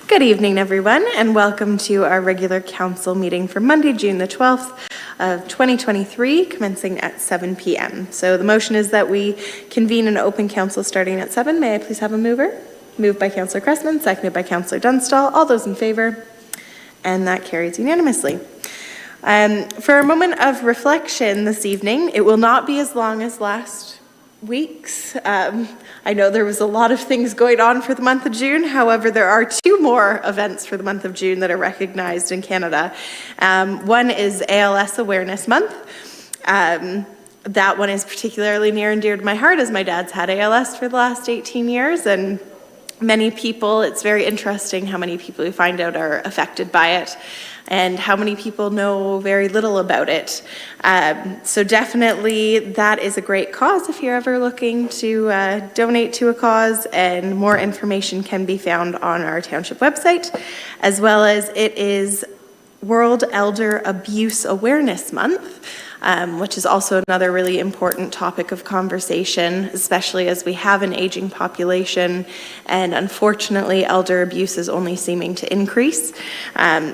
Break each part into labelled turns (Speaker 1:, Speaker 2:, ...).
Speaker 1: Good evening, everyone, and welcome to our regular council meeting for Monday, June the 12th of 2023, commencing at 7 p.m. So the motion is that we convene an open council starting at 7. May I please have a mover? Moved by Councillor Cressman, seconded by Councillor Dunstall. All those in favour? And that carries unanimously. For a moment of reflection this evening, it will not be as long as last week's. I know there was a lot of things going on for the month of June. However, there are two more events for the month of June that are recognized in Canada. One is ALS Awareness Month. That one is particularly near and dear to my heart, as my dad's had ALS for the last 18 years, and many people, it's very interesting how many people we find out are affected by it and how many people know very little about it. So definitely that is a great cause if you're ever looking to donate to a cause, and more information can be found on our township website, as well as it is World Elder Abuse Awareness Month, which is also another really important topic of conversation, especially as we have an aging population and unfortunately elder abuse is only seeming to increase.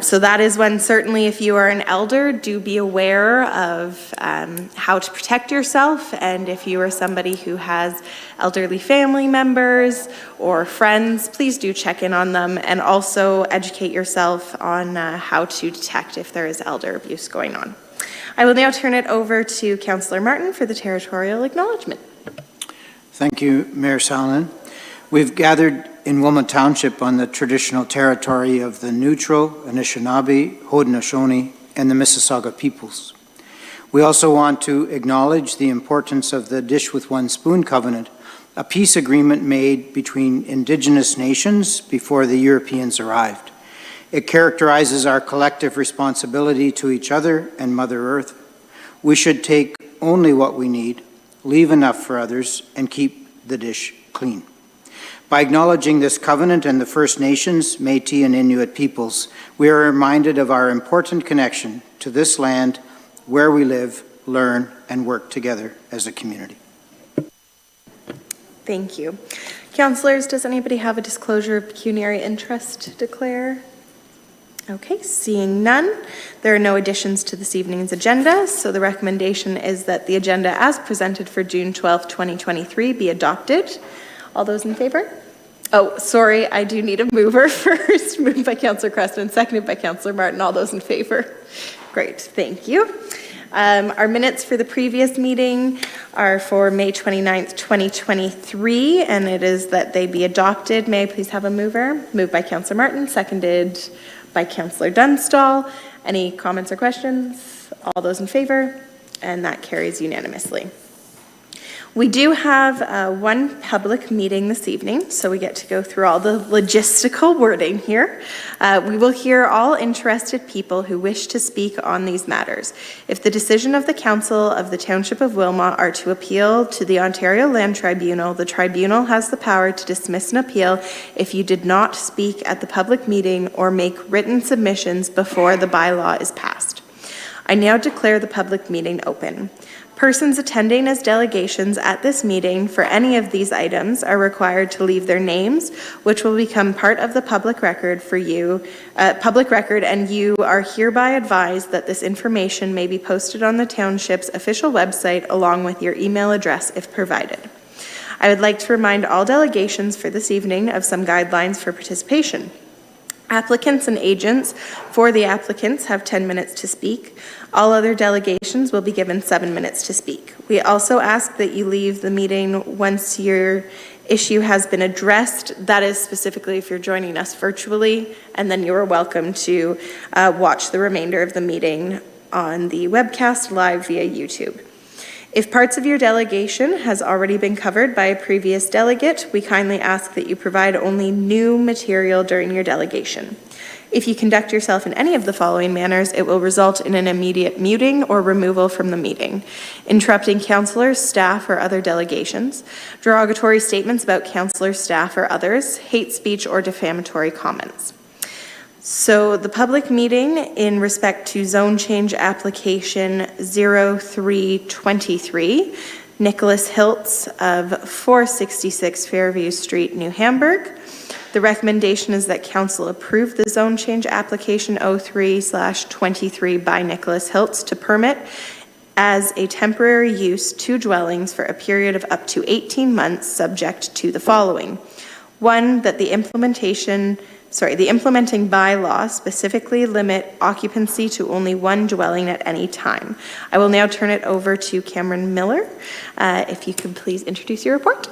Speaker 1: So that is when, certainly if you are an elder, do be aware of how to protect yourself, and if you are somebody who has elderly family members or friends, please do check in on them and also educate yourself on how to detect if there is elder abuse going on. I will now turn it over to Councillor Martin for the territorial acknowledgement.
Speaker 2: Thank you, Mayor Salonen. We've gathered in Wilmot Township on the traditional territory of the Neutral, Anishinaabe, Haudenosaunee, and the Mississauga peoples. We also want to acknowledge the importance of the Dish with One Spoon Covenant, a peace agreement made between Indigenous nations before the Europeans arrived. It characterizes our collective responsibility to each other and Mother Earth. We should take only what we need, leave enough for others, and keep the dish clean. By acknowledging this covenant and the First Nations, Métis, and Inuit peoples, we are reminded of our important connection to this land where we live, learn, and work together as a community.
Speaker 1: Thank you. Councillors, does anybody have a disclosure of pecuniary interest to declare? Okay, seeing none, there are no additions to this evening's agenda, so the recommendation is that the agenda as presented for June 12th, 2023 be adopted. All those in favor? Oh, sorry, I do need a mover first. Moved by Councillor Cressman, seconded by Councillor Martin. All those in favor? Great, thank you. Our minutes for the previous meeting are for May 29th, 2023, and it is that they be adopted. May I please have a mover? Moved by Councillor Martin, seconded by Councillor Dunstall. Any comments or questions? All those in favor? And that carries unanimously. We do have one public meeting this evening, so we get to go through all the logistical wording here. We will hear all interested people who wish to speak on these matters. If the decision of the Council of the Township of Wilmot are to appeal to the Ontario Land Tribunal, the Tribunal has the power to dismiss an appeal if you did not speak at the public meeting or make written submissions before the bylaw is passed. I now declare the public meeting open. Persons attending as delegations at this meeting for any of these items are required to leave their names, which will become part of the public record for you, and you are hereby advised that this information may be posted on the township's official website along with your email address if provided. I would like to remind all delegations for this evening of some guidelines for participation. Applicants and agents for the applicants have 10 minutes to speak. All other delegations will be given 7 minutes to speak. We also ask that you leave the meeting once your issue has been addressed. That is specifically if you're joining us virtually, and then you are welcome to watch the remainder of the meeting on the webcast live via YouTube. If parts of your delegation has already been covered by a previous delegate, we kindly ask that you provide only new material during your delegation. If you conduct yourself in any of the following manners, it will result in an immediate muting or removal from the meeting: interrupting councillors, staff, or other delegations, derogatory statements about councillors, staff, or others, hate speech, or defamatory comments. So the public meeting in respect to zone change application 0323, Nicholas Hiltz of 466 Fairview Street, New Hamburg. The recommendation is that council approve the zone change application 03/23 by Nicholas Hiltz to permit as a temporary use 2 dwellings for a period of up to 18 months, subject to the following. 1, that the implementing bylaw specifically limit occupancy to only 1 dwelling at any time. I will now turn it over to Cameron Miller. If you could please introduce your report.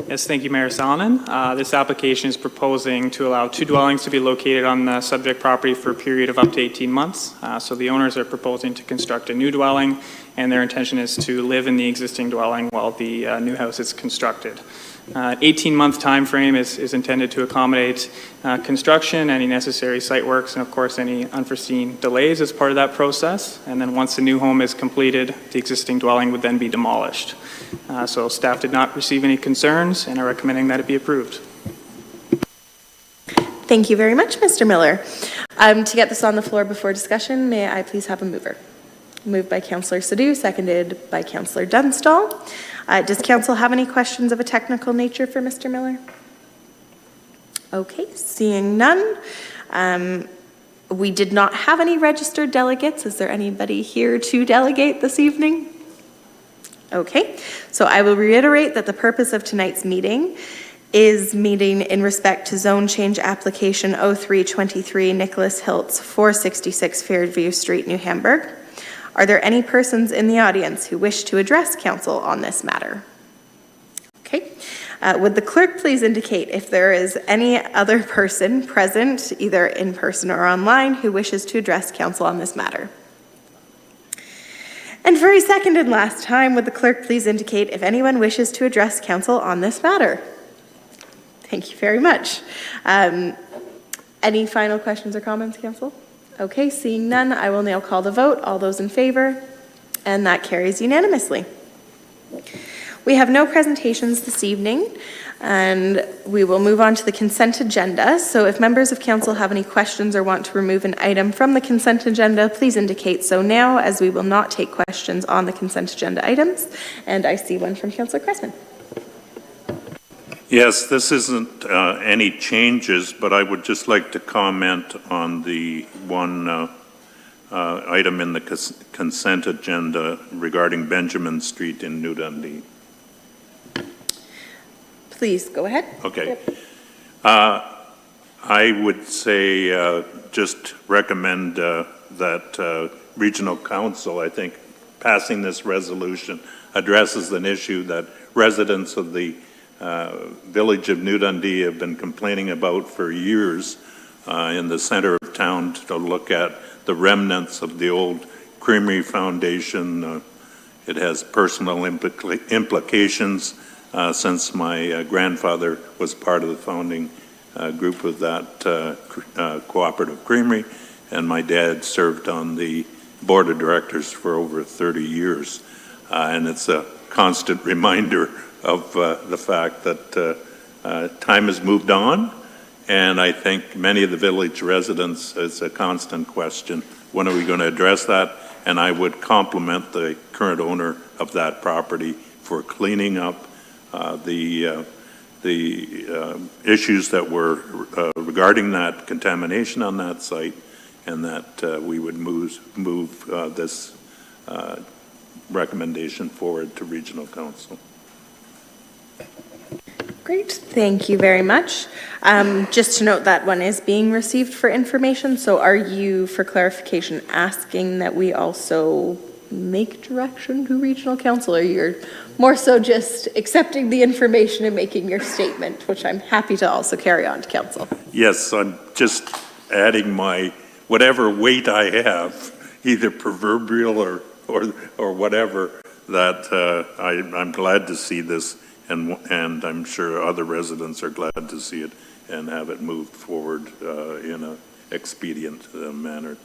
Speaker 3: Yes, thank you, Mayor Salonen. This application is proposing to allow 2 dwellings to be located on the subject property for a period of up to 18 months. So the owners are proposing to construct a new dwelling, and their intention is to live in the existing dwelling while the new house is constructed. 18-month time frame is intended to accommodate construction, any necessary site works, and of course any unforeseen delays as part of that process. And then once the new home is completed, the existing dwelling would then be demolished. So staff did not receive any concerns and are recommending that it be approved.
Speaker 1: Thank you very much, Mr. Miller. To get this on the floor before discussion, may I please have a mover? Moved by Councillor Sadhu, seconded by Councillor Dunstall. Does council have any questions of a technical nature for Mr. Miller? Okay, seeing none. We did not have any registered delegates. Is there anybody here to delegate this evening? Okay, so I will reiterate that the purpose of tonight's meeting is meeting in respect to zone change application 0323 Nicholas Hiltz, 466 Fairview Street, New Hamburg. Are there any persons in the audience who wish to address council on this matter? Okay. Would the clerk please indicate if there is any other person present, either in person or online, who wishes to address council on this matter? And for a second and last time, would the clerk please indicate if anyone wishes to address council on this matter? Thank you very much. Any final questions or comments, council? Okay, seeing none, I will now call the vote. All those in favor, and that carries unanimously. We have no presentations this evening, and we will move on to the consent agenda. So if members of council have any questions or want to remove an item from the consent agenda, please indicate so now, as we will not take questions on the consent agenda items. And I see one from Councillor Cressman.
Speaker 4: Yes, this isn't any changes, but I would just like to comment on the one item in the consent agenda regarding Benjamin Street in New Dundee.
Speaker 1: Please go ahead.
Speaker 4: Okay.
Speaker 1: Yep.
Speaker 4: I would say just recommend that Regional Council, I think, passing this resolution addresses an issue that residents of the village of New Dundee have been complaining about for years in the center of town, to look at the remnants of the old creamery foundation. It has personal implications since my grandfather was part of the founding group of that cooperative creamery, and my dad served on the board of directors for over 30 years. And it's a constant reminder of the fact that time has moved on, and I think many of the village residents, it's a constant question, when are we going to address that? And I would compliment the current owner of that property for cleaning up the issues that were regarding that contamination on that site, and that we would move this recommendation forward to Regional Council.
Speaker 1: Great, thank you very much. Just to note, that one is being received for information, so are you, for clarification, asking that we also make direction to Regional Council, or you're more so just accepting the information and making your statement, which I'm happy to also carry on to Council?
Speaker 4: Yes, I'm just adding my whatever weight I have, either proverbial or whatever, that I'm glad to see this, and I'm sure other residents are glad to see it and have it moved forward in an expedient manner.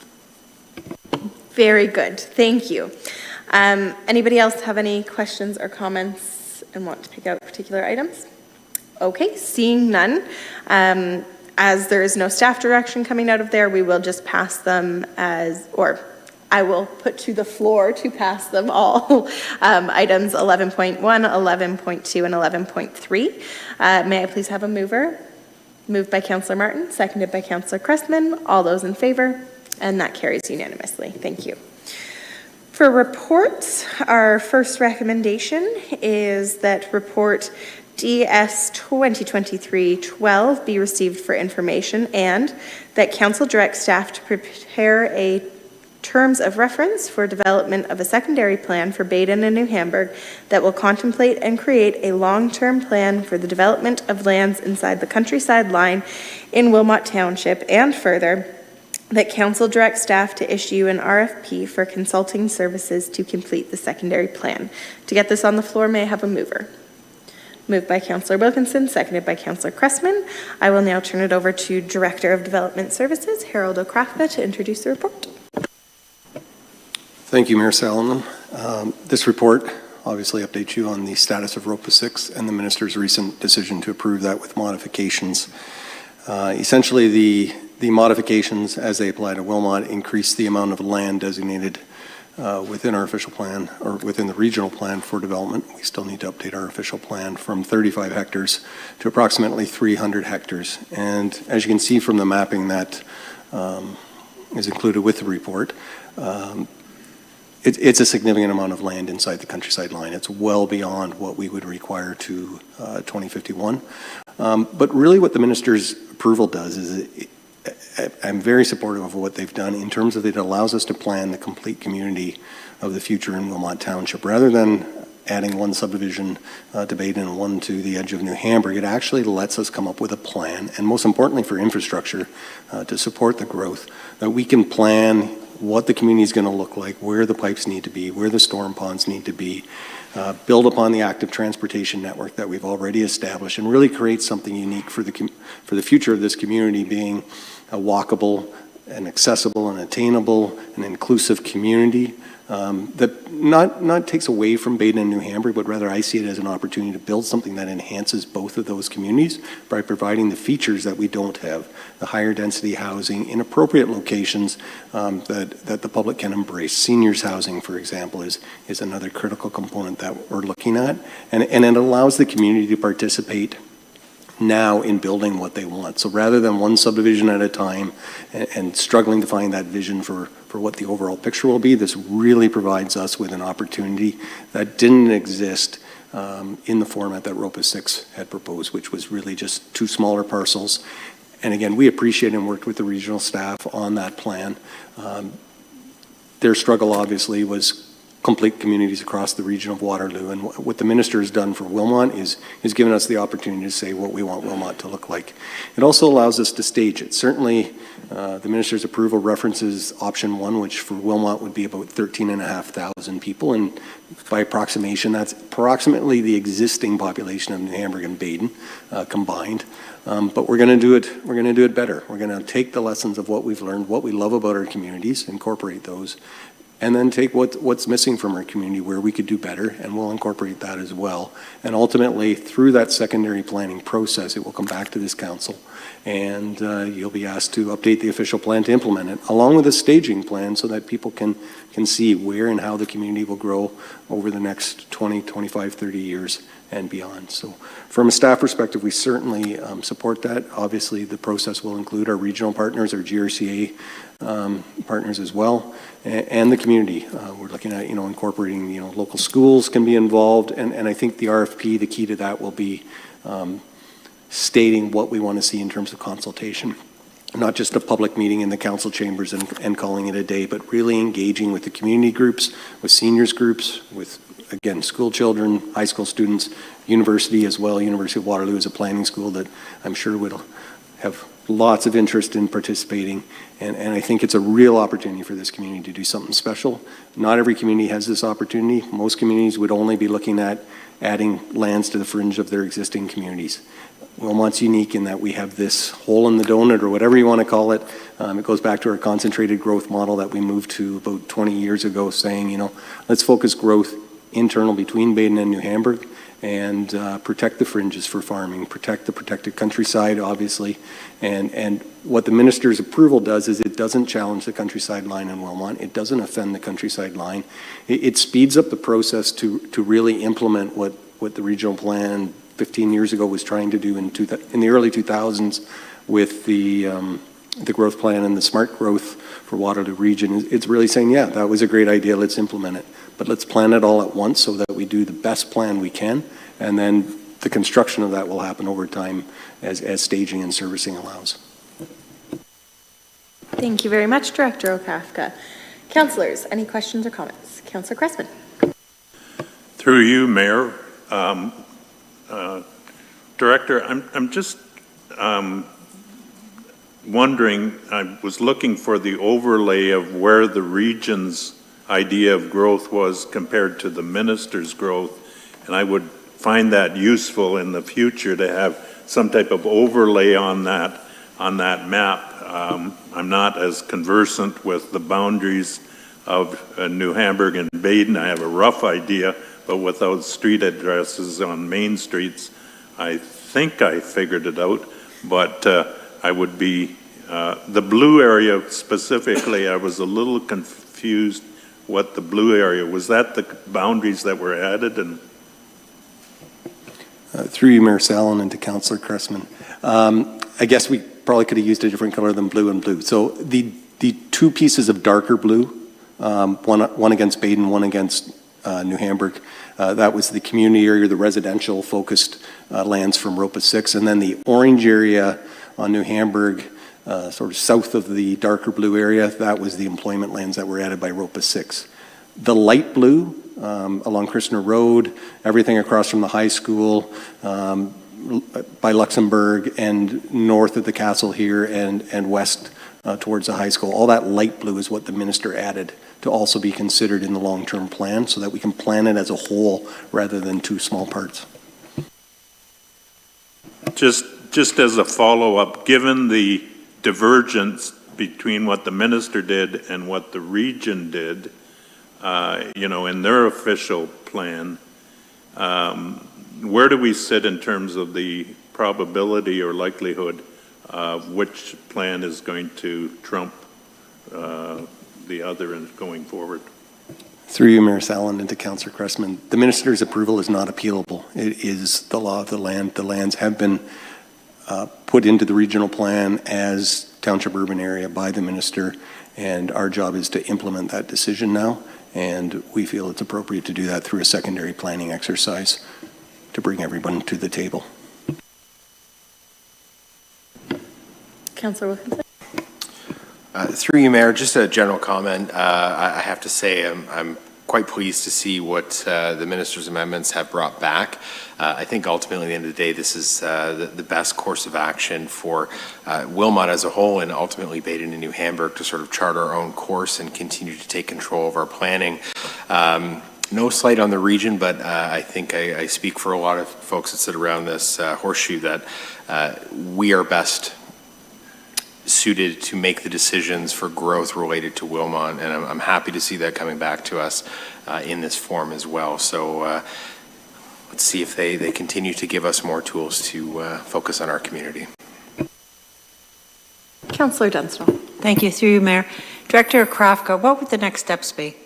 Speaker 1: Very good, thank you. Anybody else have any questions or comments and want to pick out particular items? Okay, seeing none. As there is no staff direction coming out of there, we will just pass them as, or I will put to the floor to pass them all. Items 11.1, 11.2, and 11.3. May I please have a mover? Moved by Councillor Martin, seconded by Councillor Cressman. All those in favor? And that carries unanimously. Thank you. For reports, our first recommendation is that report DS 2023-12 be received for information, and that council direct staff to prepare a terms of reference for development of a secondary plan for Baden and New Hamburg that will contemplate and create a long-term plan for the development of lands inside the countryside line in Wilmot Township, and further, that council direct staff to issue an RFP for consulting services to complete the secondary plan. To get this on the floor, may I have a mover? Moved by Councillor Wilkinson, seconded by Councillor Cressman. I will now turn it over to Director of Development Services, Harold O'Krafka, to introduce the report.
Speaker 5: Thank you, Mayor Salomon. This report obviously updates you on the status of ROPA 6 and the Minister's recent decision to approve that with modifications. Essentially, the modifications as they apply to Wilmot increase the amount of land designated within our official plan, or within the regional plan for development. We still need to update our official plan from 35 hectares to approximately 300 hectares. And as you can see from the mapping that is included with the report, it's a significant amount of land inside the countryside line. It's well beyond what we would require to 2051. But really what the Minister's approval does is I'm very supportive of what they've done in terms of it allows us to plan the complete community of the future in Wilmot Township. Rather than adding one subdivision to Baden and one to the edge of New Hamburg, it actually lets us come up with a plan, and most importantly for infrastructure, to support the growth, that we can plan what the community is going to look like, where the pipes need to be, where the storm ponds need to be, build upon the active transportation network that we've already established, and really create something unique for the future of this community, being a walkable and accessible and attainable and inclusive community that not takes away from Baden and New Hamburg, but rather I see it as an opportunity to build something that enhances both of those communities by providing the features that we don't have, the higher density housing in appropriate locations that the public can embrace. Seniors housing, for example, is another critical component that we're looking at, and it allows the community to participate now in building what they want. So rather than one subdivision at a time and struggling to find that vision for what the overall picture will be, this really provides us with an opportunity that didn't exist in the format that ROPA 6 had proposed, which was really just two smaller parcels. And again, we appreciate and worked with the regional staff on that plan. Their struggle obviously was complete communities across the region of Waterloo, and what the Minister has done for Wilmot is given us the opportunity to say what we want Wilmot to look like. It also allows us to stage it. Certainly the Minister's approval references option 1, which for Wilmot would be about 13,500 people, and by approximation that's approximately the existing population of New Hamburg and Baden combined. But we're going to do it. We're going to do it better. We're going to take the lessons of what we've learned, what we love about our communities, incorporate those, and then take what's missing from our community, where we could do better, and we'll incorporate that as well. And ultimately, through that secondary planning process, it will come back to this council, and you'll be asked to update the official plan to implement it, along with a staging plan so that people can see where and how the community will grow over the next 20, 25, 30 years and beyond. So from a staff perspective, we certainly support that. Obviously, the process will include our regional partners, our GRCA partners as well, and the community. We're looking at, incorporating, local schools can be involved, and I think the RFP, the key to that will be stating what we want to see in terms of consultation. Not just a public meeting in the council chambers and calling it a day, but really engaging with the community groups, with seniors groups, with, again, school children, high school students, university as well. University of Waterloo is a planning school that I'm sure will have lots of interest in participating, and I think it's a real opportunity for this community to do something special. Not every community has this opportunity. Most communities would only be looking at adding lands to the fringe of their existing communities. Wilmot's unique in that we have this hole in the donut, or whatever you want to call it. It goes back to our concentrated growth model that we moved to about 20 years ago, saying, let's focus growth internal between Baden and New Hamburg, and protect the fringes for farming, protect the protected countryside, obviously. And what the Minister's approval does is it doesn't challenge the countryside line in Wilmot. It doesn't offend the countryside line. It speeds up the process to really implement what the regional plan 15 years ago was trying to do in the early 2000s with the growth plan and the smart growth for Waterloo Region. It's really saying, yeah, that was a great idea, let's implement it. But let's plan it all at once so that we do the best plan we can, and then the construction of that will happen over time as staging and servicing allows.
Speaker 1: Thank you very much, Director Okafka. Councillors, any questions or comments? Councillor Cressman.
Speaker 4: Through you, Mayor. Director, I'm just wondering, I was looking for the overlay of where the region's idea of growth was compared to the minister's growth, and I would find that useful in the future to have some type of overlay on that map. I'm not as conversant with the boundaries of New Hamburg and Baden. I have a rough idea, but without street addresses on main streets, I think I figured it out. But I would be, the blue area specifically, I was a little confused what the blue area, was that the boundaries that were added? And
Speaker 5: Through you, Mayor Sallin, and to Councillor Cressman. I guess we probably could have used a different color than blue and blue. So the two pieces of darker blue, one against Baden, one against New Hamburg, that was the community area, the residential focused lands from ROPA 6, and then the orange area on New Hamburg, sort of south of the darker blue area, that was the employment lands that were added by ROPA 6. The light blue along Christner Road, everything across from the high school, by Luxembourg and north of the castle here and west towards the high school, all that light blue is what the minister added to also be considered in the long-term plan so that we can plan it as a whole rather than two small parts.
Speaker 4: just as a follow-up, given the divergence between what the minister did and what the region did, in their official plan, where do we sit in terms of the probability or likelihood of which plan is going to trump the other and going forward?
Speaker 5: Through you, Mayor Sallin, and to Councillor Cressman, the minister's approval is not appealable. It is the law of the land. The lands have been put into the regional plan as township urban area by the minister, and our job is to implement that decision now, and we feel it's appropriate to do that through a secondary planning exercise to bring everyone to the table.
Speaker 1: Councillor Wilkinson.
Speaker 6: Through you, Mayor, just a general comment. I have to say I'm quite pleased to see what the minister's amendments have brought back. I think ultimately at the end of the day, this is the best course of action for Wilmot as a whole, and ultimately Baden and New Hamburg to sort of chart our own course and continue to take control of our planning. No slight on the region, but I think I speak for a lot of folks that sit around this horseshoe that we are best suited to make the decisions for growth related to Wilmot, and I'm happy to see that coming back to us in this form as well. So let's see if they continue to give us more tools to focus on our community.
Speaker 1: Councillor Dunstall.
Speaker 7: Thank you. Through you, Mayor. Director Krafka, what would the next steps be?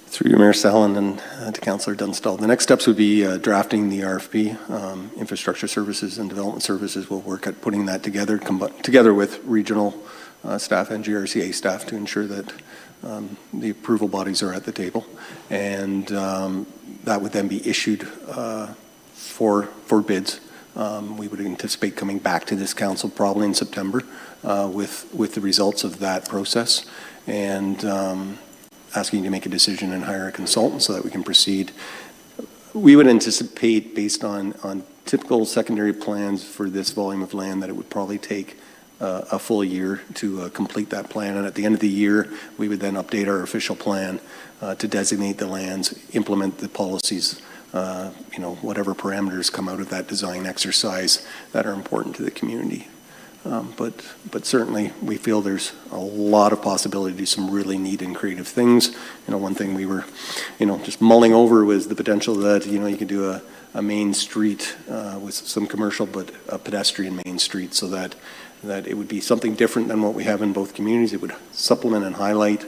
Speaker 5: Through you, Mayor Sallin, and to Councillor Dunstall. The next steps would be drafting the RFP. Infrastructure Services and Development Services will work at putting that together, together with regional staff and GRCA staff to ensure that the approval bodies are at the table. And that would then be issued for bids. We would anticipate coming back to this council probably in September with the results of that process, and asking you to make a decision and hire a consultant so that we can proceed. We would anticipate, based on typical secondary plans for this volume of land, that it would probably take a full year to complete that plan. And at the end of the year, we would then update our official plan to designate the lands, implement the policies, whatever parameters come out of that design exercise that are important to the community. But certainly we feel there's a lot of possibility to do some really neat and creative things. One thing we were, just mulling over was the potential that, you could do a main street with some commercial, but a pedestrian main street, so that it would be something different than what we have in both communities. It would supplement and highlight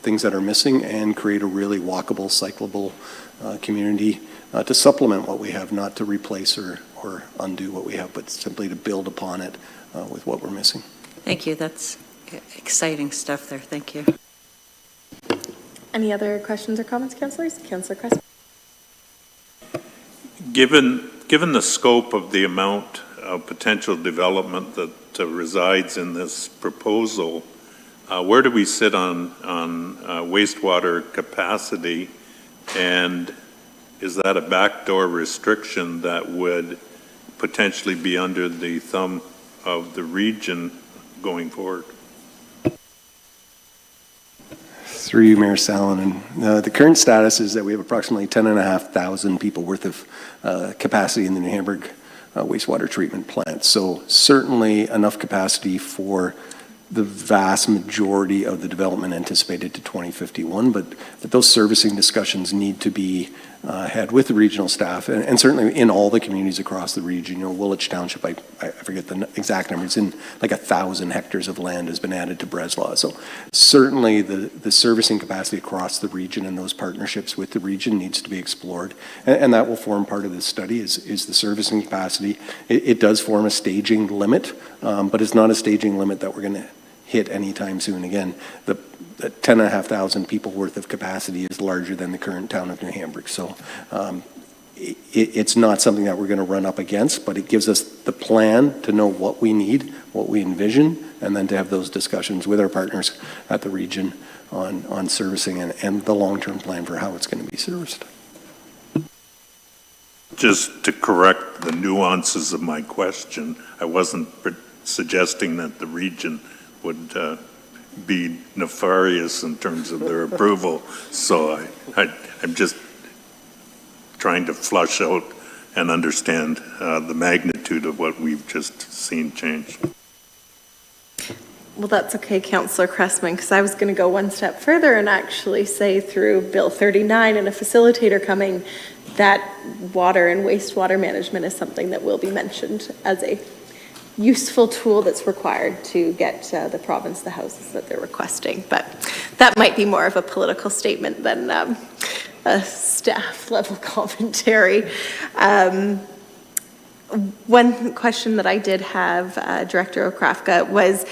Speaker 5: things that are missing and create a really walkable, cyclable community to supplement what we have, not to replace or undo what we have, but simply to build upon it with what we're missing.
Speaker 7: Thank you. That's exciting stuff there. Thank you.
Speaker 1: Any other questions or comments, councillors? Councillor Cressman.
Speaker 4: Given the scope of the amount of potential development that resides in this proposal, where do we sit on wastewater capacity, and is that a backdoor restriction that would potentially be under the thumb of the region going forward?
Speaker 5: Through you, Mayor Salonen. The current status is that we have approximately 10,500 people worth of capacity in the New Hamburg wastewater treatment plant. So certainly enough capacity for the vast majority of the development anticipated to 2051, but those servicing discussions need to be had with the regional staff and certainly in all the communities across the region. You know, Woolwich Township, I forget the exact numbers, in like 1,000 hectares of land has been added to Breslau. So certainly the servicing capacity across the region and those partnerships with the region needs to be explored. And that will form part of this study is the servicing capacity. It does form a staging limit, but it's not a staging limit that we're going to hit anytime soon. Again, the 10,500 people worth of capacity is larger than the current town of New Hamburg. So it's not something that we're going to run up against, but it gives us the plan to know what we need, what we envision, and then to have those discussions with our partners at the region on servicing and the long-term plan for how it's going to be serviced.
Speaker 4: Just to correct the nuances of my question, I wasn't suggesting that the region would be nefarious in terms of their approval. So I'm just trying to flush out and understand the magnitude of what we've just seen change.
Speaker 1: Well, that's okay, Councillor Cressman, because I was going to go one step further and actually say through Bill 39 and a facilitator coming, that water and wastewater management is something that will be mentioned as a useful tool that's required to get the province the houses that they're requesting. But that might be more of a political statement than a staff level commentary. One question that I did have, Director Okrafka, was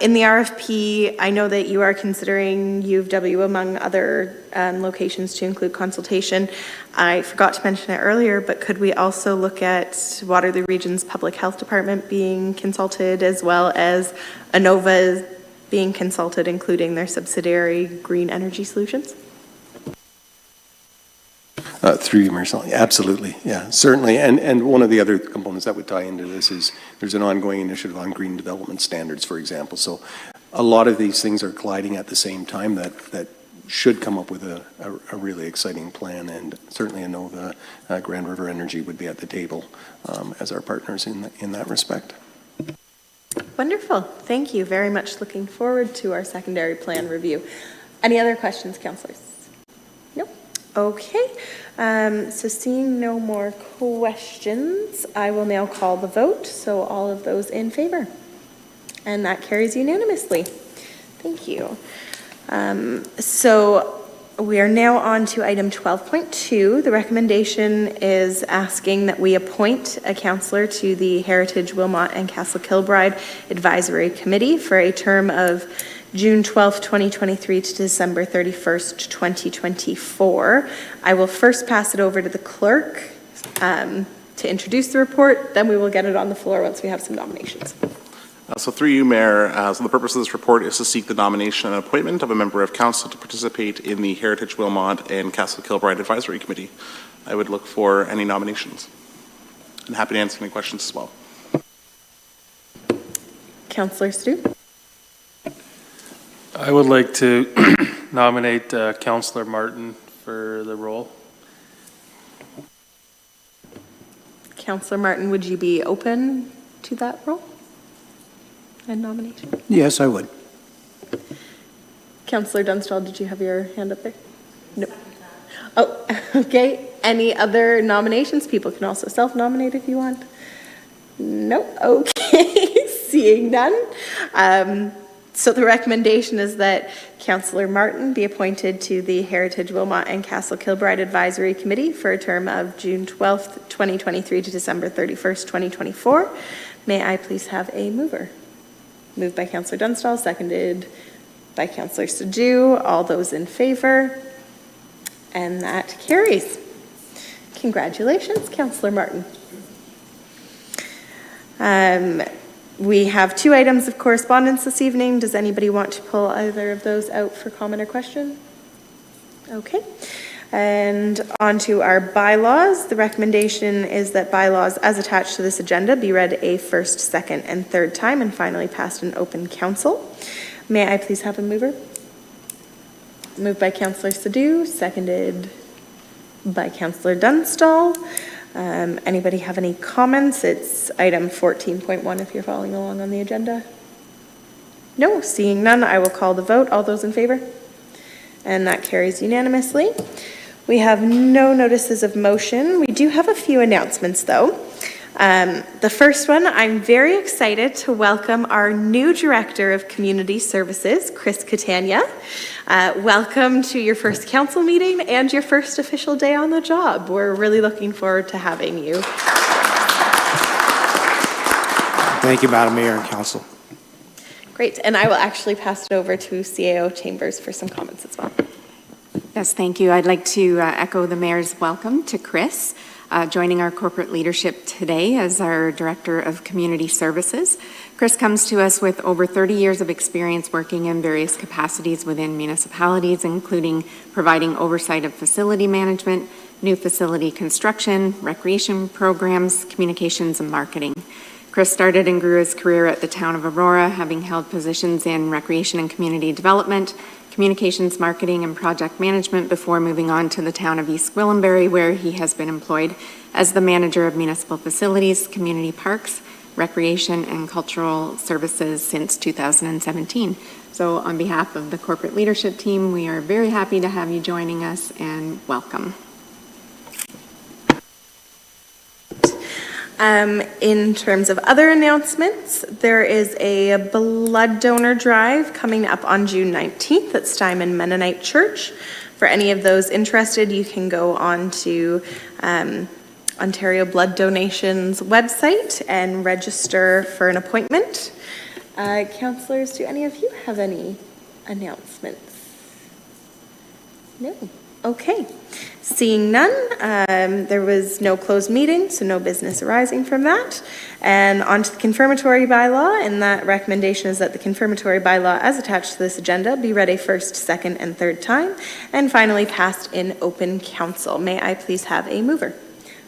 Speaker 1: in the RFP, I know that you are considering U of W among other locations to include consultation. I forgot to mention it earlier, but could we also look at Waterloo Region's Public Health Department being consulted, as well as ANOVA being consulted, including their subsidiary Green Energy Solutions?
Speaker 5: Through you, Mayor Salonen. Absolutely, yeah, certainly. And one of the other components that would tie into this is there's an ongoing initiative on green development standards, for example. So a lot of these things are colliding at the same time that should come up with a really exciting plan, and certainly ANOVA, Grand River Energy would be at the table as our partners in that respect.
Speaker 1: Wonderful. Thank you very much. Looking forward to our secondary plan review. Any other questions, councillors? No? Okay. So seeing no more questions, I will now call the vote. So all of those in favor. And that carries unanimously. Thank you. So we are now on to item 12.2. The recommendation is asking that we appoint a councillor to the Heritage Wilmot and Castle Kilbride Advisory Committee for a term of June 12th, 2023 to December 31st, 2024. I will first pass it over to the clerk to introduce the report, then we will get it on the floor once we have some nominations.
Speaker 8: So through you, Mayor, so the purpose of this report is to seek the nomination and appointment of a member of council to participate in the Heritage Wilmot and Castle Kilbride Advisory Committee. I would look for any nominations. I'm happy to answer any questions as well.
Speaker 1: Councillor Stu?
Speaker 9: I would like to nominate Councillor Martin for the role.
Speaker 1: Councillor Martin, would you be open to that role and nomination?
Speaker 2: Yes, I would.
Speaker 1: Councillor Dunstall, did you have your hand up there? No. Oh, okay. Any other nominations? People can also self-nominate if you want. No. Okay. Seeing none. So the recommendation is that Councillor Martin be appointed to the Heritage Wilmot and Castle Kilbride Advisory Committee for a term of June 12th, 2023 to December 31st, 2024. May I please have a mover? Moved by Councillor Dunstall, seconded by Councillor Sadhu. All those in favor? And that carries. Congratulations, Councillor Martin. We have 2 items of correspondence this evening. Does anybody want to pull either of those out for comment or question? Okay. And on to our bylaws. The recommendation is that bylaws as attached to this agenda be read a first, second, and third time and finally passed in open council. May I please have a mover? Moved by Councillor Sadhu, seconded by Councillor Dunstall. Anybody have any comments? It's item 14.1 if you're following along on the agenda. No, seeing none, I will call the vote. All those in favor? And that carries unanimously. We have no notices of motion. We do have a few announcements though. The first one, I'm very excited to welcome our new Director of Community Services, Chris Catania. Welcome to your first council meeting and your first official day on the job. We're really looking forward to having you.
Speaker 10: Thank you, Madam Mayor and Council.
Speaker 1: Great, and I will actually pass it over to CAO Chambers for some comments as well.
Speaker 11: Yes, thank you. I'd like to echo the Mayor's welcome to Chris. Joining our corporate leadership today as our Director of Community Services. Chris comes to us with over 30 years of experience working in various capacities within municipalities, including providing oversight of facility management, new facility construction, recreation programs, communications, and marketing. Chris started and grew his career at the town of Aurora, having held positions in recreation and community development, communications, marketing, and project management before moving on to the town of East Gwillimbury, where he has been employed as the manager of municipal facilities, community parks, recreation, and cultural services since 2017. So on behalf of the corporate leadership team, we are very happy to have you joining us and welcome.
Speaker 1: In terms of other announcements, there is a blood donor drive coming up on June 19th at Steinman Mennonite Church. For any of those interested, you can go on to Ontario Blood Donation's website and register for an appointment. Councillors, do any of you have any announcements? No. Okay. Seeing none, there was no closed meeting, so no business arising from that. And on to the confirmatory bylaw, and that recommendation is that the confirmatory bylaw as attached to this agenda be read a first, second, and third time, and finally passed in open council. May I please have a mover?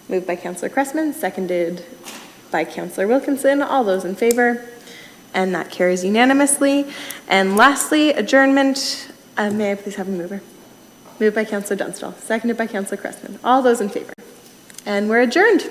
Speaker 1: Moved by Councillor Cressman, seconded by Councillor Wilkinson. All those in favor? And that carries unanimously. And lastly, adjournment. May I please have a mover? Moved by Councillor Dunstall, seconded by Councillor Cressman. All those in favor? And we're adjourned.